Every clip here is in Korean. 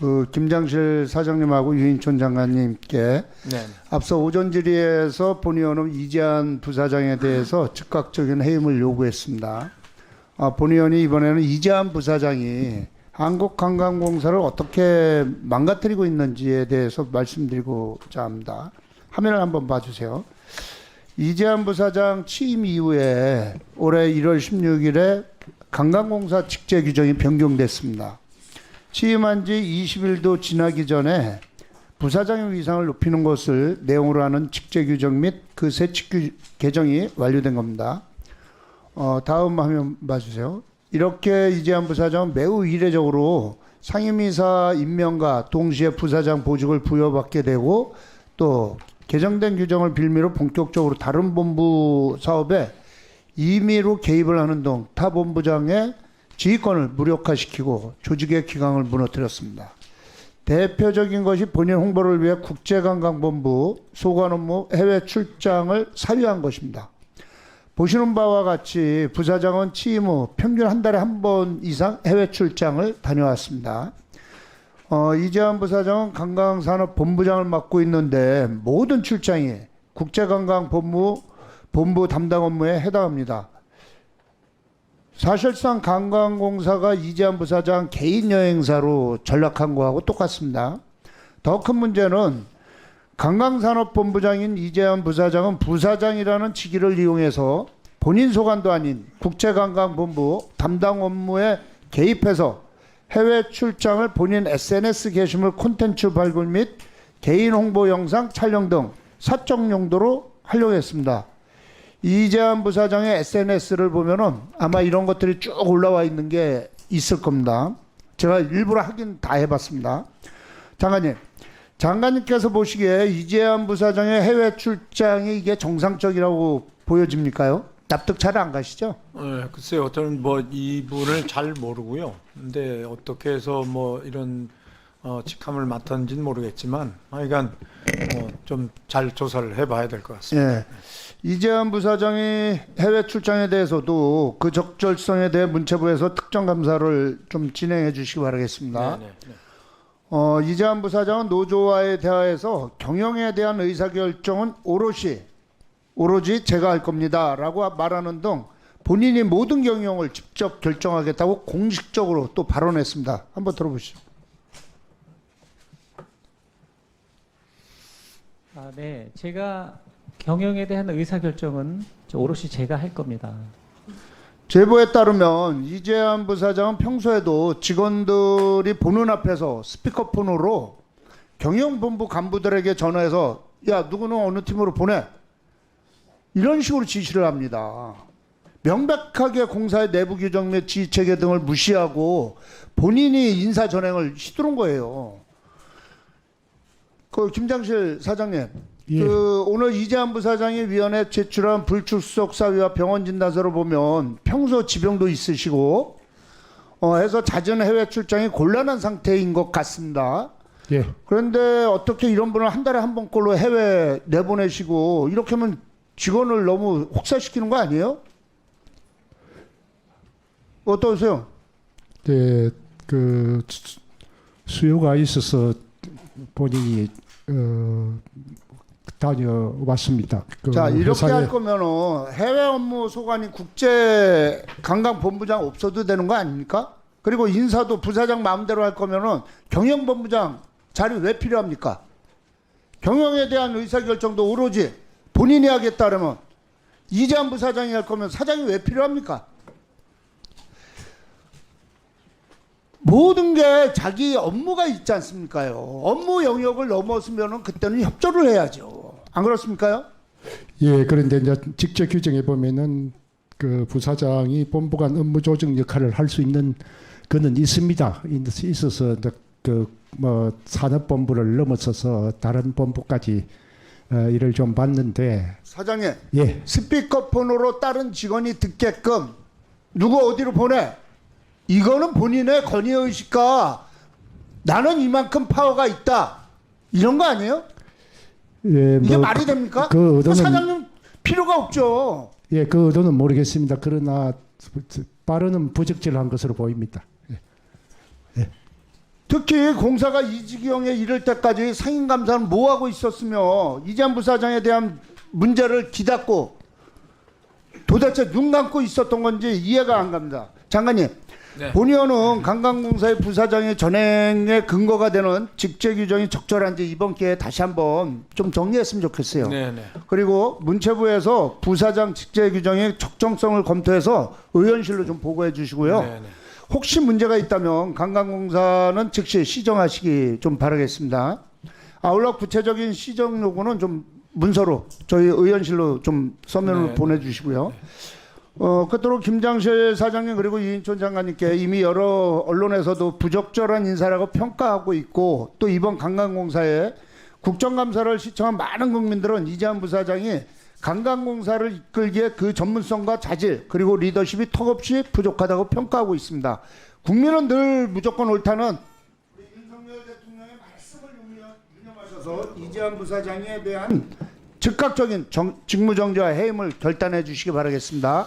그 김장실 사장님하고 유인촌 장관님께 네. 앞서 오전 질의에서 본의원은 이재한 부사장에 대해서 즉각적인 해임을 요구했습니다. 본의원이 이번에는 이재한 부사장이 한국관광공사를 어떻게 망가뜨리고 있는지에 대해서 말씀드리고자 합니다. 화면을 한번 봐주세요. 이재한 부사장 취임 이후에 올해 1월 16일에 관광공사 직제 규정이 변경됐습니다. 취임한 지 20일도 지나기 전에 부사장의 위상을 높이는 것을 내용으로 하는 직제 규정 및 그 세칙 개정이 완료된 겁니다. 다음 화면 봐주세요. 이렇게 이재한 부사장은 매우 이례적으로 상임이사 임명과 동시에 부사장 보직을 부여받게 되고 또 개정된 규정을 빌미로 본격적으로 다른 본부 사업에 임의로 개입을 하는 등 타 본부장의 지휘권을 무력화시키고 조직의 기강을 무너뜨렸습니다. 대표적인 것이 본인 홍보를 위해 국제관광본부 소관 업무 해외 출장을 사유한 것입니다. 보시는 바와 같이 부사장은 취임 후 평균 한 달에 한 번 이상 해외 출장을 다녀왔습니다. 이재한 부사장은 관광산업본부장을 맡고 있는데 모든 출장이 국제관광본부 담당 업무에 해당합니다. 사실상 관광공사가 이재한 부사장 개인 여행사로 전락한 거하고 똑같습니다. 더 큰 문제는 관광산업본부장인 이재한 부사장은 부사장이라는 직위를 이용해서 본인 소관도 아닌 국제관광본부 담당 업무에 개입해서 해외 출장을 본인 SNS 게시물 콘텐츠 발굴 및 개인 홍보 영상 촬영 등 사적 용도로 활용했습니다. 이재한 부사장의 SNS를 보면은 아마 이런 것들이 쭉 올라와 있는 게 있을 겁니다. 제가 일부러 확인 다 해봤습니다. 장관님께서 보시기에 이재한 부사장의 해외 출장이 이게 정상적이라고 보여집니까요? 납득 잘 안 가시죠? 네, 글쎄요. 저는 뭐 이분을 잘 모르고요. 근데 어떻게 해서 뭐 이런 직함을 맡았는지는 모르겠지만 하여간 좀 잘 조사를 해봐야 될 것 같습니다. 예. 이재한 부사장이 해외 출장에 대해서도 그 적절성에 대해 문체부에서 특정 감사를 좀 진행해 주시기 바라겠습니다. 네. 이재한 부사장은 노조와의 대화에서 경영에 대한 의사결정은 오로지 제가 할 겁니다 라고 말하는 등 본인이 모든 경영을 직접 결정하겠다고 공식적으로 또 발언했습니다. 한번 들어보시죠. 네, 제가 경영에 대한 의사결정은 오롯이 제가 할 겁니다. 제보에 따르면 이재한 부사장은 평소에도 직원들이 보는 앞에서 스피커폰으로 경영본부 간부들에게 전화해서 야 누구는 어느 팀으로 보내 이런 식으로 지시를 합니다. 명백하게 공사의 내부 규정 및 지휘체계 등을 무시하고 본인이 인사 전횡을 휘두른 거예요. 그 김장실 사장님, 예. 오늘 이재한 부사장이 위원회에 제출한 불출석 사유와 병원 진단서를 보면 평소 지병도 있으시고 해서 잦은 해외 출장이 곤란한 상태인 것 같습니다. 예. 그런데 어떻게 이런 분을 한 달에 한 번꼴로 해외 내보내시고 이렇게 하면 직원을 너무 혹사시키는 거 아니에요? 어떠세요? 네, 그 수요가 있어서 본인이 다녀왔습니다. 자, 이렇게 회사에. 할 거면은 해외 업무 소관인 국제 관광본부장 없어도 되는 거 아닙니까? 그리고 인사도 부사장 마음대로 할 거면은 경영본부장 자리 왜 필요합니까? 경영에 대한 의사결정도 오로지 본인이 하겠다면 이재한 부사장이 할 거면 사장이 왜 필요합니까? 모든 게 자기 업무가 있지 않습니까요? 업무 영역을 넘어서면은 그때는 협조를 해야죠. 안 그렇습니까요? 예, 그런데 이제 직접 규정에 보면은 그 부사장이 본부 간 업무 조정 역할을 할 수 있는 그는 있습니다. 있어서 그뭐 산업본부를 넘어서서 다른 본부까지 일을 좀 봤는데. 사장님, 예, 스피커폰으로 다른 직원이 듣게끔 누구 어디로 보내? 이거는 본인의 권위의식과 나는 이만큼 파워가 있다. 이런 거 아니에요? 예, 이게 뭐 말이 됩니까? 그 의도는 사장님 필요가 없죠. 예, 그 의도는 모르겠습니다. 그러나 발언은 부적절한 것으로 보입니다. 예. 특히 공사가 이 지경에 이를 때까지 상임감사는 뭐 하고 있었으며 이재한 부사장에 대한 문제를 기닫고 도대체 눈 감고 있었던 건지 이해가 안 갑니다. 장관님, 네. 본의원은 관광공사의 부사장의 전행의 근거가 되는 직제 규정이 적절한지 이번 기회에 다시 한번 좀 정리했으면 좋겠어요. 네네. 그리고 문체부에서 부사장 직제 규정의 적정성을 검토해서 의원실로 좀 보고해 주시고요. 네네. 혹시 문제가 있다면 관광공사는 즉시 시정하시기 좀 바라겠습니다. 아울러 구체적인 시정 요구는 좀 문서로 저희 의원실로 좀 서면으로 네, 보내주시고요. 끝으로 김장실 사장님 그리고 이인촌 장관님께 이미 여러 언론에서도 부적절한 인사라고 평가하고 있고 또 이번 관광공사에 국정감사를 시청한 많은 국민들은 이재한 부사장이 관광공사를 이끌기에 그 전문성과 자질 그리고 리더십이 턱없이 부족하다고 평가하고 있습니다. 국민은 늘 무조건 옳다는 우리 윤석열 대통령의 말씀을 유념하셔서 이재한 부사장에 대한 즉각적인 직무정지와 해임을 결단해 주시기 바라겠습니다.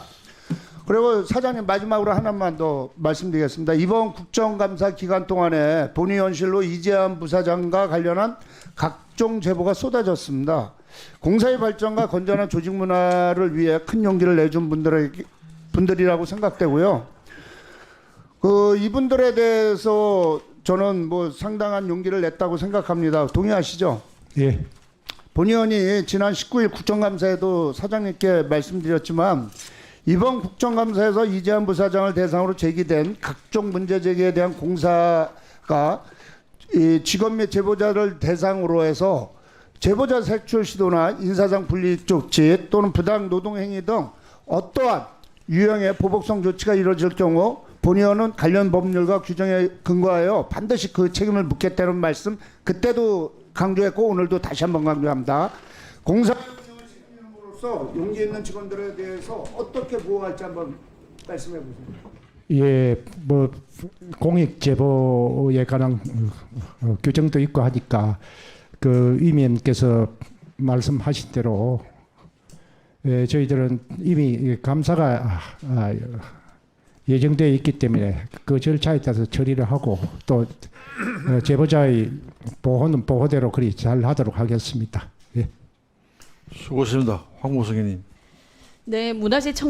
그리고 사장님 마지막으로 하나만 더 말씀드리겠습니다. 이번 국정감사 기간 동안에 본의원실로 이재한 부사장과 관련한 각종 제보가 쏟아졌습니다. 공사의 발전과 건전한 조직 문화를 위해 큰 용기를 내준 분들이라고 생각되고요. 이분들에 대해서 저는 뭐 상당한 용기를 냈다고 생각합니다. 동의하시죠? 예. 본의원이 지난 19일 국정감사에도 사장님께 말씀드렸지만 이번 국정감사에서 이재한 부사장을 대상으로 제기된 각종 문제 제기에 대한 공사가 이 직원 및 제보자를 대상으로 해서 제보자 색출 시도나 인사상 불이익 조치 또는 부당 노동 행위 등 어떠한 유형의 보복성 조치가 이루어질 경우 본의원은 관련 법률과 규정에 근거하여 반드시 그 책임을 묻겠다는 말씀 그때도 강조했고 오늘도 다시 한번 강조합니다. 공사 운영을 책임으로서 용기 있는 직원들에 대해서 어떻게 보호할지 한번 말씀해 보세요. 예, 뭐 공익 제보에 관한 규정도 있고 하니까 그 위원님께서 말씀하신 대로 저희들은 이미 감사가 예정되어 있기 때문에 그 절차에 따라서 처리를 하고 또 제보자의 보호는 보호대로 그리 잘 하도록 하겠습니다. 예. 수고하십니다. 황무성님. 네, 문화재 청